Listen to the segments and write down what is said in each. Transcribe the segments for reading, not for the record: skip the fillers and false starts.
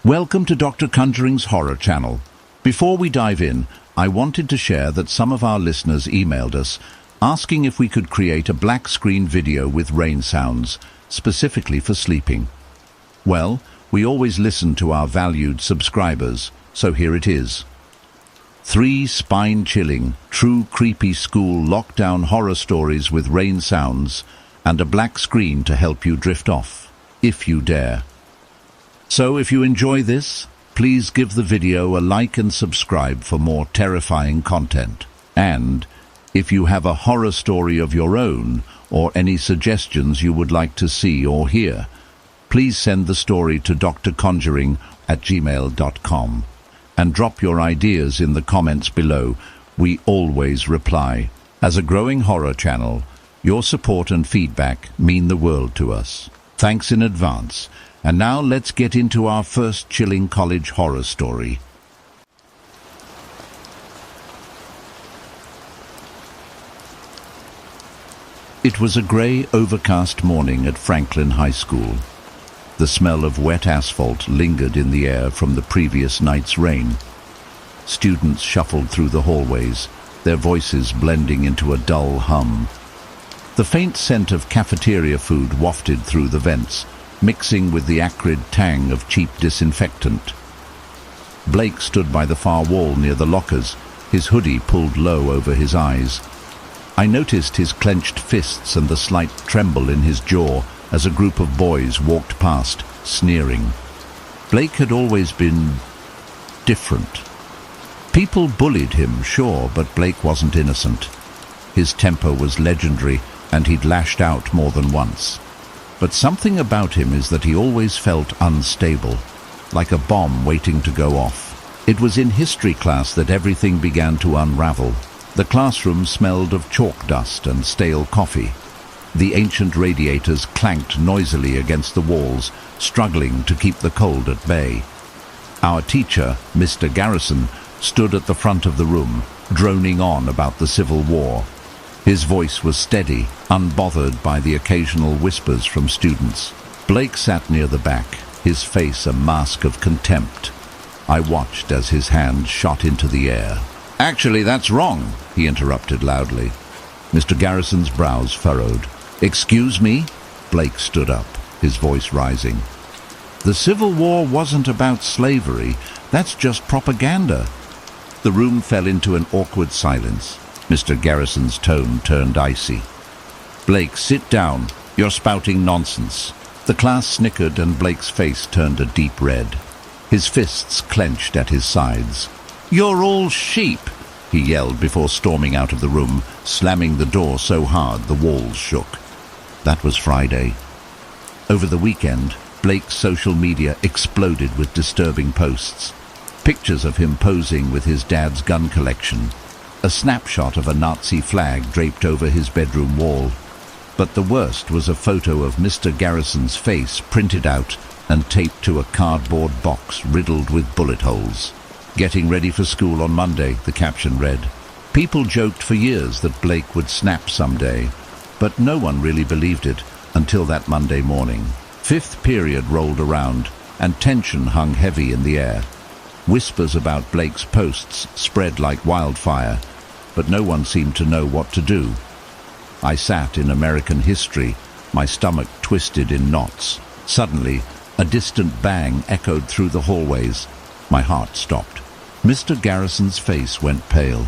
Welcome to Dr. Conjuring's Horror Channel. Before we dive in, I wanted to share that some of our listeners emailed us asking if we could create a black screen video with rain sounds, specifically for sleeping. Well, we always listen to our valued subscribers, so here it is. 3 spine-chilling, true creepy school lockdown horror stories with rain sounds and a black screen to help you drift off, if you dare. So if you enjoy this, please give the video a like and subscribe for more terrifying content. And if you have a horror story of your own or any suggestions you would like to see or hear, please send the story to drconjuring@gmail.com and drop your ideas in the comments below. We always reply. As a growing horror channel, your support and feedback mean the world to us. Thanks in advance. And now let's get into our first chilling college horror story. It was a grey, overcast morning at Franklin High School. The smell of wet asphalt lingered in the air from the previous night's rain. Students shuffled through the hallways, their voices blending into a dull hum. The faint scent of cafeteria food wafted through the vents, mixing with the acrid tang of cheap disinfectant. Blake stood by the far wall near the lockers, his hoodie pulled low over his eyes. I noticed his clenched fists and the slight tremble in his jaw as a group of boys walked past, sneering. Blake had always been different. People bullied him, sure, but Blake wasn't innocent. His temper was legendary, and he'd lashed out more than once. But something about him is that he always felt unstable, like a bomb waiting to go off. It was in history class that everything began to unravel. The classroom smelled of chalk dust and stale coffee. The ancient radiators clanked noisily against the walls, struggling to keep the cold at bay. Our teacher, Mr. Garrison, stood at the front of the room, droning on about the Civil War. His voice was steady, unbothered by the occasional whispers from students. Blake sat near the back, his face a mask of contempt. I watched as his hand shot into the air. "Actually, that's wrong," he interrupted loudly. Mr. Garrison's brows furrowed. "Excuse me?" Blake stood up, his voice rising. "The Civil War wasn't about slavery. That's just propaganda." The room fell into an awkward silence. Mr. Garrison's tone turned icy. "Blake, sit down. You're spouting nonsense." The class snickered and Blake's face turned a deep red. His fists clenched at his sides. "You're all sheep," he yelled before storming out of the room, slamming the door so hard the walls shook. That was Friday. Over the weekend, Blake's social media exploded with disturbing posts. Pictures of him posing with his dad's gun collection. A snapshot of a Nazi flag draped over his bedroom wall. But the worst was a photo of Mr. Garrison's face printed out and taped to a cardboard box riddled with bullet holes. "Getting ready for school on Monday," the caption read. People joked for years that Blake would snap someday, but no one really believed it until that Monday morning. Fifth period rolled around, and tension hung heavy in the air. Whispers about Blake's posts spread like wildfire, but no one seemed to know what to do. I sat in American history, my stomach twisted in knots. Suddenly, a distant bang echoed through the hallways. My heart stopped. Mr. Garrison's face went pale.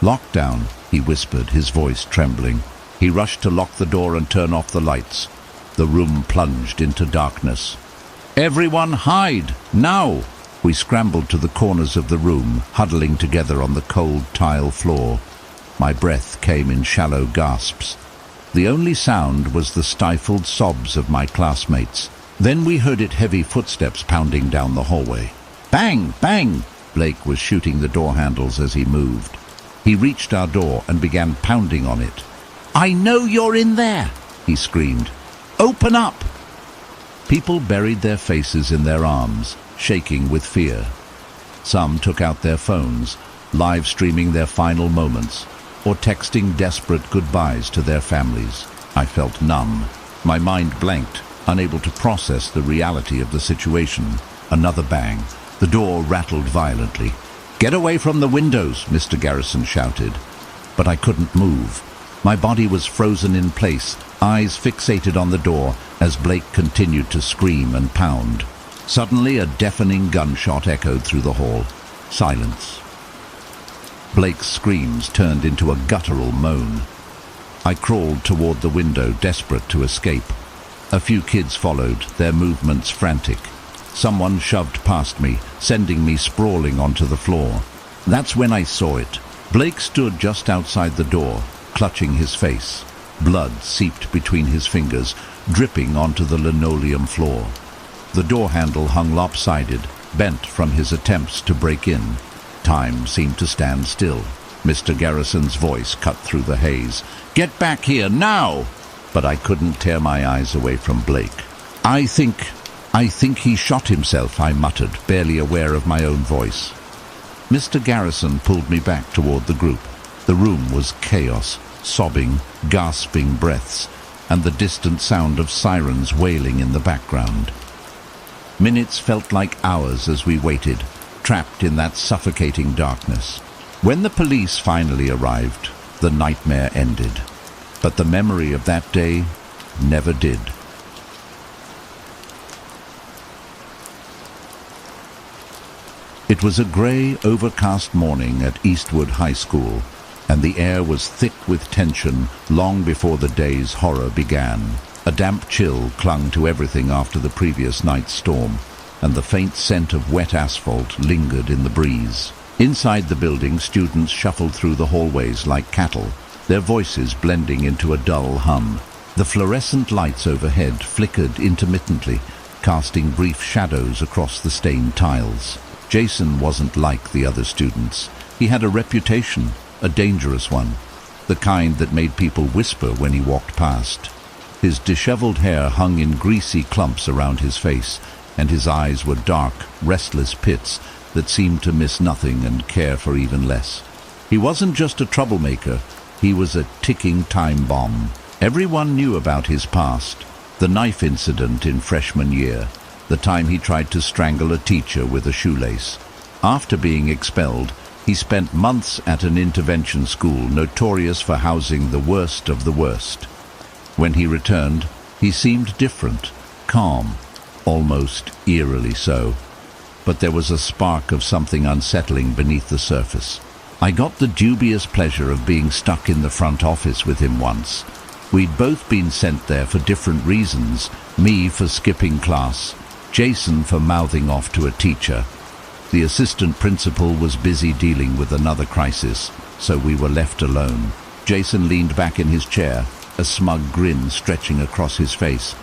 "Lockdown," he whispered, his voice trembling. He rushed to lock the door and turn off the lights. The room plunged into darkness. "Everyone hide, now!" We scrambled to the corners of the room, huddling together on the cold tile floor. My breath came in shallow gasps. The only sound was the stifled sobs of my classmates. Then we heard heavy footsteps pounding down the hallway. Bang! Bang! Blake was shooting the door handles as he moved. He reached our door and began pounding on it. "I know you're in there!" he screamed. "Open up!" People buried their faces in their arms, shaking with fear. Some took out their phones, live streaming their final moments, or texting desperate goodbyes to their families. I felt numb. My mind blanked, unable to process the reality of the situation. Another bang. The door rattled violently. "Get away from the windows," Mr. Garrison shouted. But I couldn't move. My body was frozen in place, eyes fixated on the door as Blake continued to scream and pound. Suddenly, a deafening gunshot echoed through the hall. Silence. Blake's screams turned into a guttural moan. I crawled toward the window, desperate to escape. A few kids followed, their movements frantic. Someone shoved past me, sending me sprawling onto the floor. That's when I saw it. Blake stood just outside the door, clutching his face. Blood seeped between his fingers, dripping onto the linoleum floor. The door handle hung lopsided, bent from his attempts to break in. Time seemed to stand still. Mr. Garrison's voice cut through the haze. "Get back here, now!" But I couldn't tear my eyes away from Blake. I think he shot himself," I muttered, barely aware of my own voice. Mr. Garrison pulled me back toward the group. The room was chaos, sobbing, gasping breaths, and the distant sound of sirens wailing in the background. Minutes felt like hours as we waited, trapped in that suffocating darkness. When the police finally arrived, the nightmare ended. But the memory of that day never did. It was a grey, overcast morning at Eastwood High School, and the air was thick with tension long before the day's horror began. A damp chill clung to everything after the previous night's storm, and the faint scent of wet asphalt lingered in the breeze. Inside the building, students shuffled through the hallways like cattle, their voices blending into a dull hum. The fluorescent lights overhead flickered intermittently, casting brief shadows across the stained tiles. Jason wasn't like the other students. He had a reputation, a dangerous one, the kind that made people whisper when he walked past. His disheveled hair hung in greasy clumps around his face, and his eyes were dark, restless pits that seemed to miss nothing and care for even less. He wasn't just a troublemaker, he was a ticking time bomb. Everyone knew about his past, the knife incident in freshman year, the time he tried to strangle a teacher with a shoelace. After being expelled, he spent months at an intervention school notorious for housing the worst of the worst. When he returned, he seemed different, calm, almost eerily so. But there was a spark of something unsettling beneath the surface. I got the dubious pleasure of being stuck in the front office with him once. We'd both been sent there for different reasons, me for skipping class, Jason for mouthing off to a teacher. The assistant principal was busy dealing with another crisis, so we were left alone. Jason leaned back in his chair, a smug grin stretching across his face.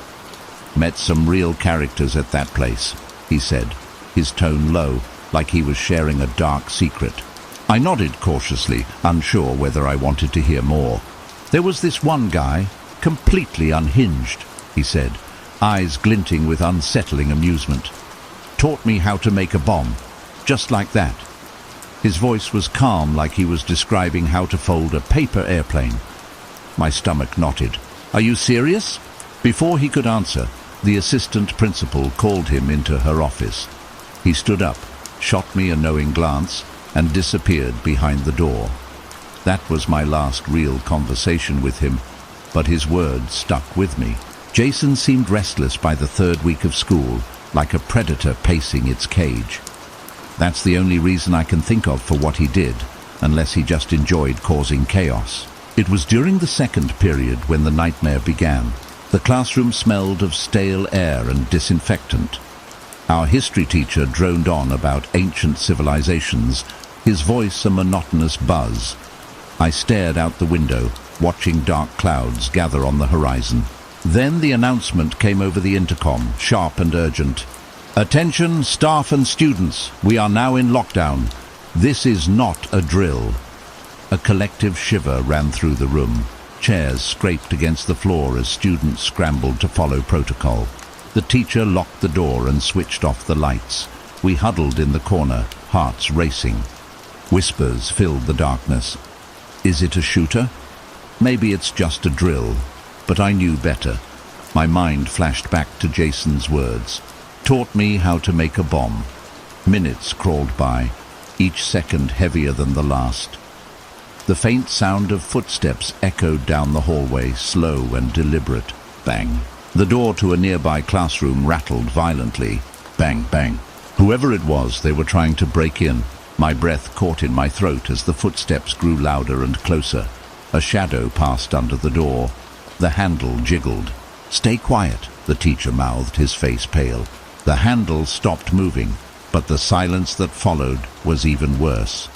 "Met some real characters at that place," he said, his tone low, like he was sharing a dark secret. I nodded cautiously, unsure whether I wanted to hear more. "There was this one guy, completely unhinged," he said, eyes glinting with unsettling amusement. "Taught me how to make a bomb, just like that." His voice was calm, like he was describing how to fold a paper airplane. My stomach knotted. "Are you serious?" Before he could answer, the assistant principal called him into her office. He stood up, shot me a knowing glance, and disappeared behind the door. That was my last real conversation with him, but his words stuck with me. Jason seemed restless by the third week of school, like a predator pacing its cage. That's the only reason I can think of for what he did, unless he just enjoyed causing chaos. It was during the second period when the nightmare began. The classroom smelled of stale air and disinfectant. Our history teacher droned on about ancient civilizations, his voice a monotonous buzz. I stared out the window, watching dark clouds gather on the horizon. Then the announcement came over the intercom, sharp and urgent. "Attention, staff and students, we are now in lockdown. This is not a drill." A collective shiver ran through the room. Chairs scraped against the floor as students scrambled to follow protocol. The teacher locked the door and switched off the lights. We huddled in the corner, hearts racing. Whispers filled the darkness. Is it a shooter? Maybe it's just a drill. But I knew better. My mind flashed back to Jason's words. taught me how to make a bomb. Minutes crawled by, each second heavier than the last. The faint sound of footsteps echoed down the hallway, slow and deliberate. Bang. The door to a nearby classroom rattled violently. Bang, bang. Whoever it was, they were trying to break in. My breath caught in my throat as the footsteps grew louder and closer. A shadow passed under the door. The handle jiggled. "Stay quiet," the teacher mouthed, his face pale. The handle stopped moving, but the silence that followed was even worse.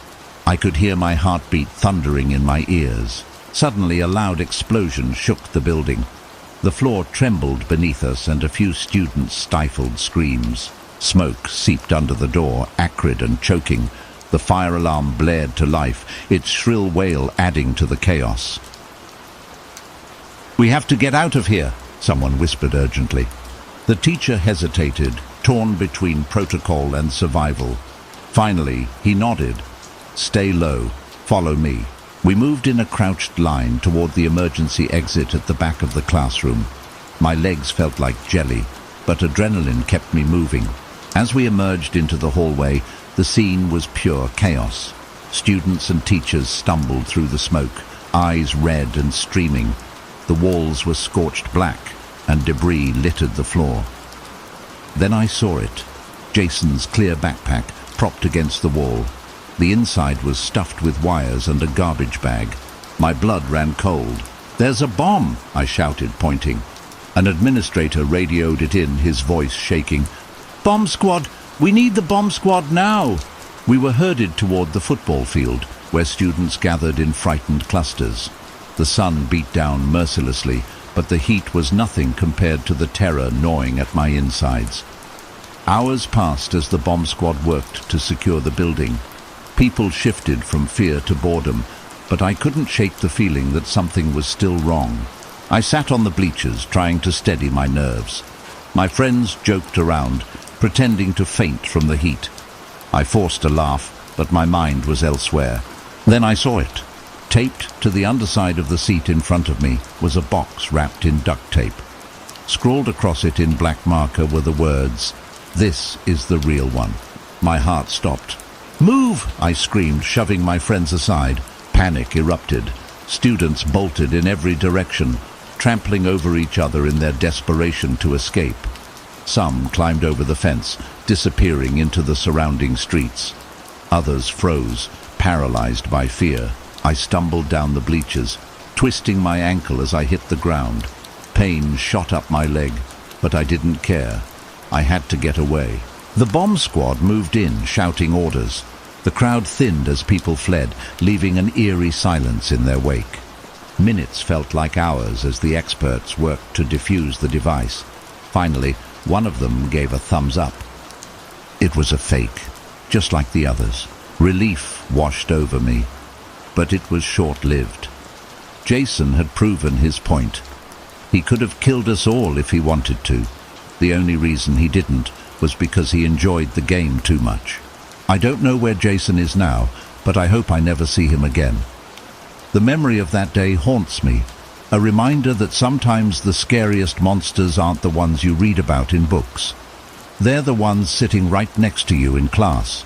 I could hear my heartbeat thundering in my ears. Suddenly, a loud explosion shook the building. The floor trembled beneath us, and a few students stifled screams. Smoke seeped under the door, acrid and choking. The fire alarm blared to life, its shrill wail adding to the chaos. "We have to get out of here," someone whispered urgently. The teacher hesitated, torn between protocol and survival. Finally, he nodded. "Stay low. Follow me." We moved in a crouched line toward the emergency exit at the back of the classroom. My legs felt like jelly, but adrenaline kept me moving. As we emerged into the hallway, the scene was pure chaos. Students and teachers stumbled through the smoke, eyes red and streaming. The walls were scorched black, and debris littered the floor. Then I saw it. Jason's clear backpack propped against the wall. The inside was stuffed with wires and a garbage bag. My blood ran cold. "There's a bomb!" I shouted, pointing. An administrator radioed it in, his voice shaking. "Bomb squad! We need the bomb squad now!" We were herded toward the football field, where students gathered in frightened clusters. The sun beat down mercilessly, but the heat was nothing compared to the terror gnawing at my insides. Hours passed as the bomb squad worked to secure the building. People shifted from fear to boredom, but I couldn't shake the feeling that something was still wrong. I sat on the bleachers, trying to steady my nerves. My friends joked around, pretending to faint from the heat. I forced a laugh, but my mind was elsewhere. Then I saw it. Taped to the underside of the seat in front of me was a box wrapped in duct tape. Scrawled across it in black marker were the words, "This is the real one." My heart stopped. "Move!" I screamed, shoving my friends aside. Panic erupted. Students bolted in every direction, trampling over each other in their desperation to escape. Some climbed over the fence, disappearing into the surrounding streets. Others froze, paralyzed by fear. I stumbled down the bleachers, twisting my ankle as I hit the ground. Pain shot up my leg, but I didn't care. I had to get away. The bomb squad moved in, shouting orders. The crowd thinned as people fled, leaving an eerie silence in their wake. Minutes felt like hours as the experts worked to defuse the device. Finally, one of them gave a thumbs up. It was a fake, just like the others. Relief washed over me, but it was short-lived. Jason had proven his point. He could have killed us all if he wanted to. The only reason he didn't was because he enjoyed the game too much. I don't know where Jason is now, but I hope I never see him again. The memory of that day haunts me, a reminder that sometimes the scariest monsters aren't the ones you read about in books. They're the ones sitting right next to you in class.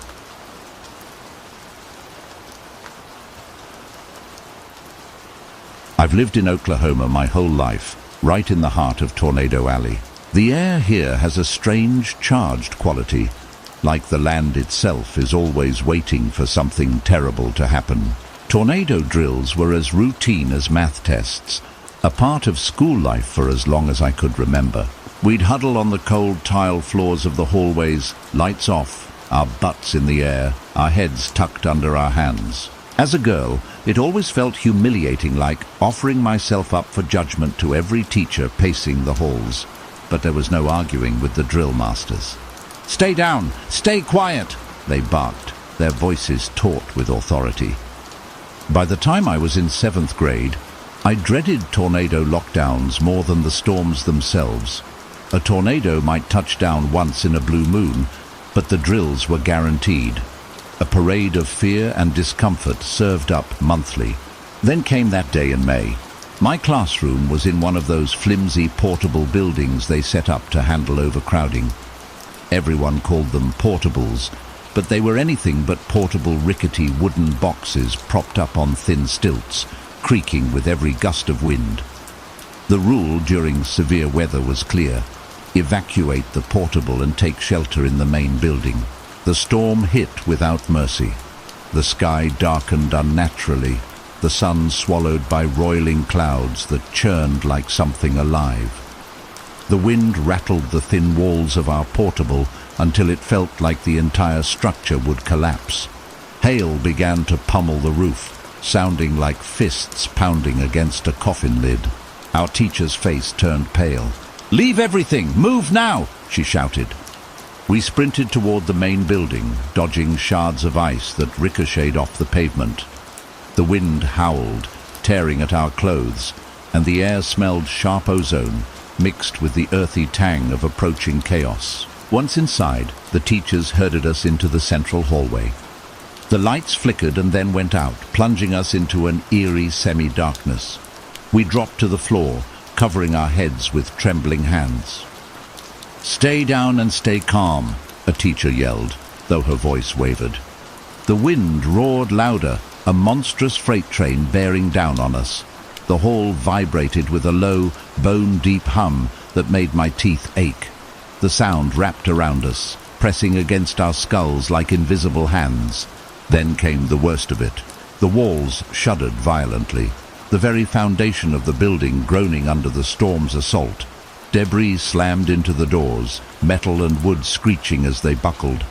I've lived in Oklahoma my whole life, right in the heart of Tornado Alley. The air here has a strange, charged quality, like the land itself is always waiting for something terrible to happen. Tornado drills were as routine as math tests, a part of school life for as long as I could remember. We'd huddle on the cold tile floors of the hallways, lights off, our butts in the air, our heads tucked under our hands. As a girl, it always felt humiliating, like offering myself up for judgment to every teacher pacing the halls. But there was no arguing with the drill masters. "Stay down! Stay quiet!" they barked, their voices taut with authority. By the time I was in 7th grade, I dreaded tornado lockdowns more than the storms themselves. A tornado might touch down once in a blue moon, but the drills were guaranteed. A parade of fear and discomfort served up monthly. Then came that day in May. My classroom was in one of those flimsy portable buildings they set up to handle overcrowding. Everyone called them portables, but they were anything but portable rickety wooden boxes propped up on thin stilts, creaking with every gust of wind. The rule during severe weather was clear: evacuate the portable and take shelter in the main building. The storm hit without mercy. The sky darkened unnaturally, the sun swallowed by roiling clouds that churned like something alive. The wind rattled the thin walls of our portable until it felt like the entire structure would collapse. Hail began to pummel the roof, sounding like fists pounding against a coffin lid. Our teacher's face turned pale. "Leave everything! Move now!" she shouted. We sprinted toward the main building, dodging shards of ice that ricocheted off the pavement. The wind howled, tearing at our clothes, and the air smelled sharp ozone, mixed with the earthy tang of approaching chaos. Once inside, the teachers herded us into the central hallway. The lights flickered and then went out, plunging us into an eerie semi-darkness. We dropped to the floor, covering our heads with trembling hands. "Stay down and stay calm," a teacher yelled, though her voice wavered. The wind roared louder, a monstrous freight train bearing down on us. The hall vibrated with a low, bone-deep hum that made my teeth ache. The sound wrapped around us, pressing against our skulls like invisible hands. Then came the worst of it. The walls shuddered violently, the very foundation of the building groaning under the storm's assault. Debris slammed into the doors, metal and wood screeching as they buckled.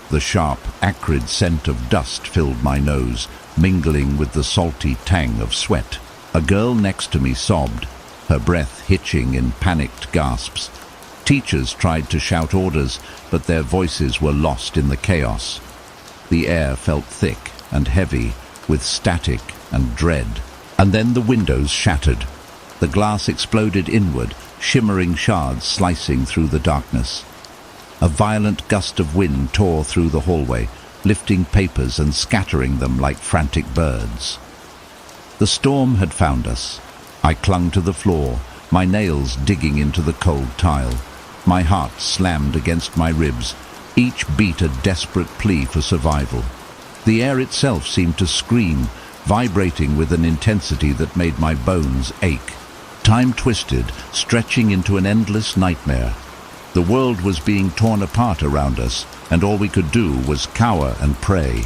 The sharp, acrid scent of dust filled my nose, mingling with the salty tang of sweat. A girl next to me sobbed, her breath hitching in panicked gasps. Teachers tried to shout orders, but their voices were lost in the chaos. The air felt thick and heavy, with static and dread. And then the windows shattered. The glass exploded inward, shimmering shards slicing through the darkness. A violent gust of wind tore through the hallway, lifting papers and scattering them like frantic birds. The storm had found us. I clung to the floor, my nails digging into the cold tile. My heart slammed against my ribs, each beat a desperate plea for survival. The air itself seemed to scream, vibrating with an intensity that made my bones ache. Time twisted, stretching into an endless nightmare. The world was being torn apart around us, and all we could do was cower and pray.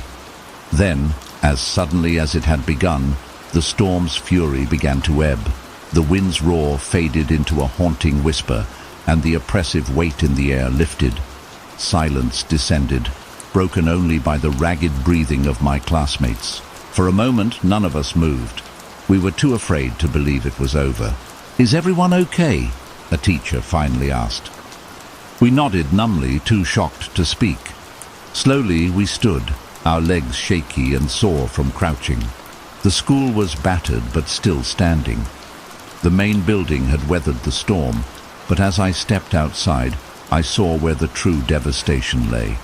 Then, as suddenly as it had begun, the storm's fury began to ebb. The wind's roar faded into a haunting whisper, and the oppressive weight in the air lifted. Silence descended, broken only by the ragged breathing of my classmates. For a moment, none of us moved. We were too afraid to believe it was over. "Is everyone okay?" a teacher finally asked. We nodded numbly, too shocked to speak. Slowly we stood, our legs shaky and sore from crouching. The school was battered but still standing. The main building had weathered the storm, but as I stepped outside, I saw where the true devastation lay.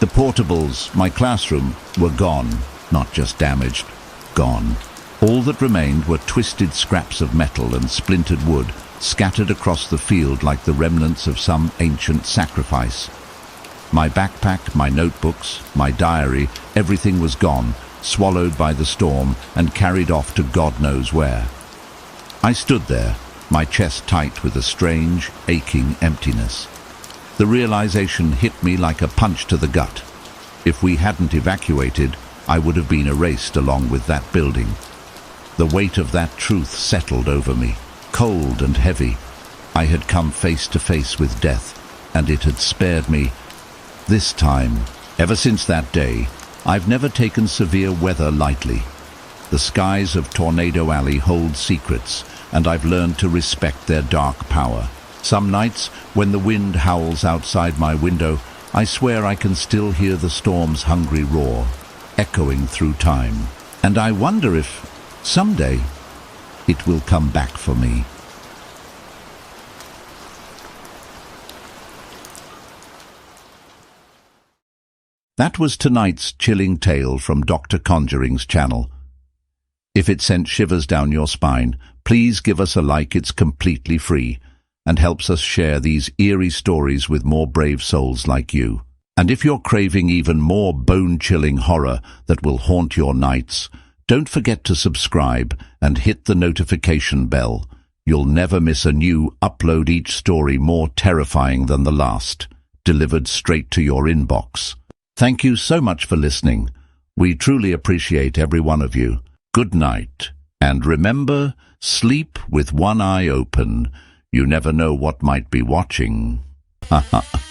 The portables, my classroom, were gone, not just damaged, gone. All that remained were twisted scraps of metal and splintered wood, scattered across the field like the remnants of some ancient sacrifice. My backpack, my notebooks, my diary, everything was gone, swallowed by the storm and carried off to God knows where. I stood there, my chest tight with a strange, aching emptiness. The realization hit me like a punch to the gut. If we hadn't evacuated, I would have been erased along with that building. The weight of that truth settled over me, cold and heavy. I had come face to face with death, and it had spared me. This time, ever since that day, I've never taken severe weather lightly. The skies of Tornado Alley hold secrets, and I've learned to respect their dark power. Some nights, when the wind howls outside my window, I swear I can still hear the storm's hungry roar, echoing through time. And I wonder if, someday, it will come back for me. That was tonight's chilling tale from Dr. Conjuring's channel. If it sent shivers down your spine, please give us a like. It's completely free. and helps us share these eerie stories with more brave souls like you. And if you're craving even more bone-chilling horror that will haunt your nights, don't forget to subscribe and hit the notification bell. You'll never miss a new upload, each story more terrifying than the last, delivered straight to your inbox. Thank you so much for listening. We truly appreciate every one of you. Good night. And remember, sleep with one eye open. You never know what might be watching. Ha ha.